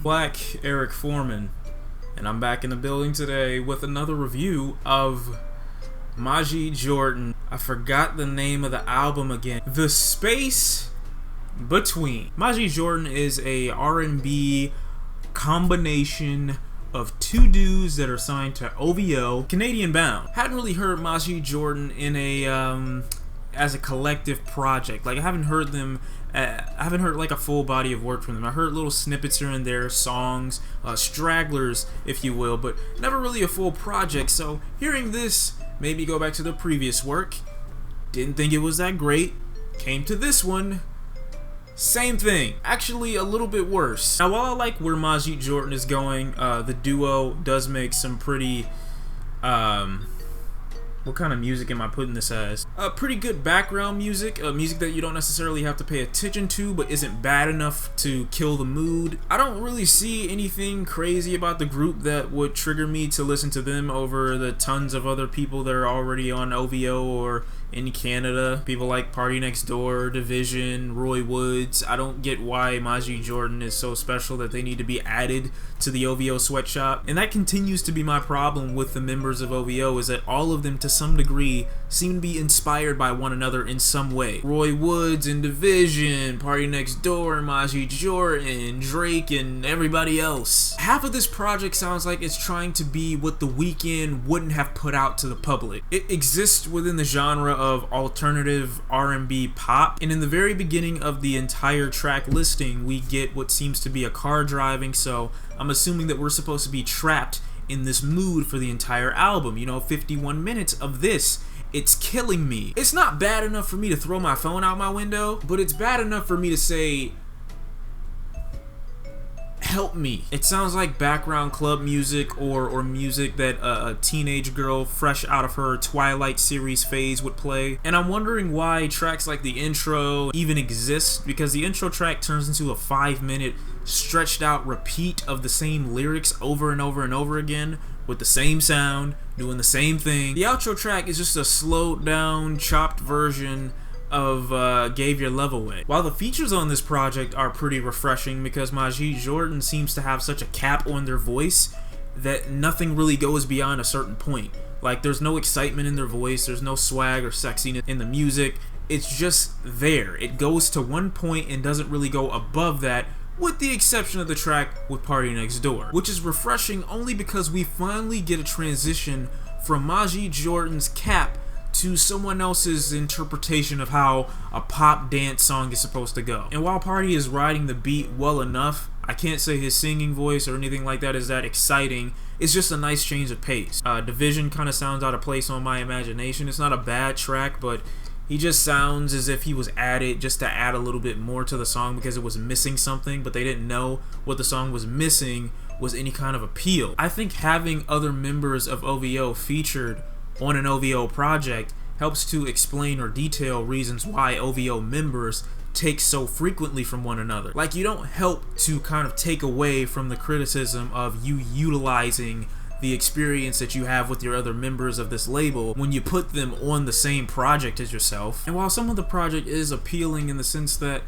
Black Eric Foreman, and I'm back in the building today with another review of Majid Jordan. I forgot the name of the album again. The Space Between. Majid Jordan is a R&B combination of two dudes that are signed to OVO, Canadian bound. Hadn't really heard Majid Jordan in a as a collective project. Like I haven't heard them. I haven't heard like a full body of work from them. I heard little snippets here and there, songs, stragglers, if you will, but never really a full project. So hearing this made me go back to the previous work. Didn't think it was that great. Came to this one. Same thing. Actually, a little bit worse. Now, while I like where Majid Jordan is going, the duo does make some pretty, what kind of music am I putting this as? Pretty good background music, music that you don't necessarily have to pay attention to, but isn't bad enough to kill the mood. I don't really see anything crazy about the group that would trigger me to listen to them over the tons of other people that are already on OVO or in Canada. People like PARTYNEXTDOOR, Division, Roy Woods. I don't get why Majid Jordan is so special that they need to be added to the OVO sweatshop. And that continues to be my problem with the members of OVO, is that all of them to some degree seem to be inspired by one another in some way. Roy Woods and Division, PARTYNEXTDOOR, Majid Jordan, Drake, and everybody else. Half of this project sounds like it's trying to be what The Weeknd wouldn't have put out to the public. It exists within the genre of alternative R&B pop, and in the very beginning of the entire track listing we get what seems to be a car driving, so I'm assuming that we're supposed to be trapped in this mood for the entire album. You know, 51 minutes of this. It's killing me. It's not bad enough for me to throw my phone out my window, but it's bad enough for me to say, help me. It sounds like background club music or music that a teenage girl fresh out of her Twilight series phase would play. And I'm wondering why tracks like the intro even exist, because the intro track turns into a 5-minute stretched out repeat of the same lyrics over and over and over again with the same sound, doing the same thing. The outro track is just a slowed down, chopped version of Gave Your Love Away. While the features on this project are pretty refreshing because Majid Jordan seems to have such a cap on their voice that nothing really goes beyond a certain point. Like there's no excitement in their voice, there's no swag or sexiness in the music. It's just there. It goes to one point and doesn't really go above that, with the exception of the track with PARTYNEXTDOOR, which is refreshing only because we finally get a transition from Majid Jordan's cap to someone else's interpretation of how a pop dance song is supposed to go. And while Party is riding the beat well enough, I can't say his singing voice or anything like that is that exciting. It's just a nice change of pace. Division kind of sounds out of place on my imagination. It's not a bad track, but he just sounds as if he was added just to add a little bit more to the song because it was missing something, but they didn't know what the song was missing was any kind of appeal. I think having other members of OVO featured on an OVO project helps to explain or detail reasons why OVO members take so frequently from one another. Like, you don't help to kind of take away from the criticism of you utilizing the experience that you have with your other members of this label when you put them on the same project as yourself. And while some of the project is appealing in the sense that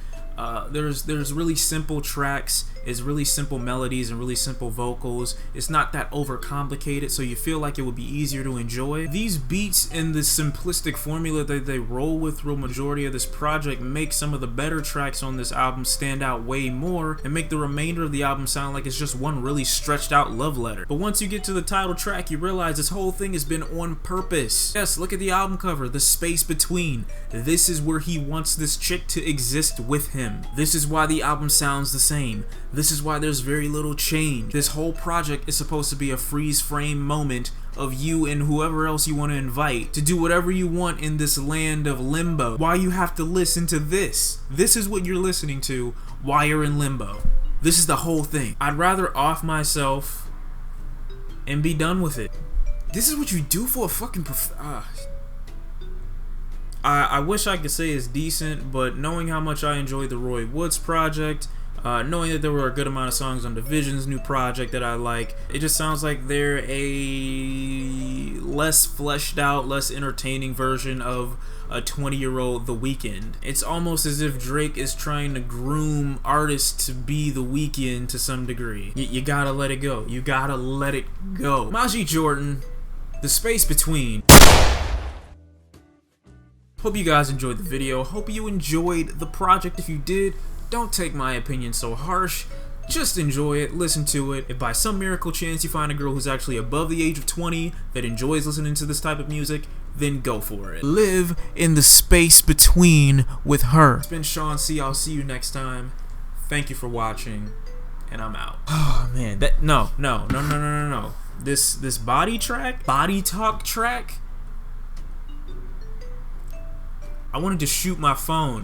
there's really simple tracks, it's really simple melodies and really simple vocals. It's not that overcomplicated, so you feel like it would be easier to enjoy. These beats and the simplistic formula that they roll with through a majority of this project make some of the better tracks on this album stand out way more and make the remainder of the album sound like it's just one really stretched out love letter. But once you get to the title track, you realize this whole thing has been on purpose. Yes, look at the album cover, the space between. This is where he wants this chick to exist with him. This is why the album sounds the same. This is why there's very little change. This whole project is supposed to be a freeze frame moment of you and whoever else you want to invite to do whatever you want in this land of limbo. Why you have to listen to this? This is what you're listening to while you're in limbo. This is the whole thing. I'd rather off myself and be done with it. This is what you do for a fucking I wish I could say it's decent, but knowing how much I enjoyed the Roy Woods project, knowing that there were a good amount of songs on Division's new project that I like, it just sounds like they're a less fleshed out, less entertaining version of a 20-year-old The Weeknd. It's almost as if Drake is trying to groom artists to be The Weeknd to some degree. You gotta let it go. You gotta let it go. Majid Jordan, The Space Between. Hope you guys enjoyed the video. Hope you enjoyed the project. If you did, don't take my opinion so harsh. Just enjoy it, listen to it. If by some miracle chance you find a girl who's actually above the age of 20 that enjoys listening to this type of music, then go for it. Live in the space between with her. It's been Shawn C. I'll see you next time. Thank you for watching, and I'm out. Oh man, no. This body talk track. I wanted to shoot my phone.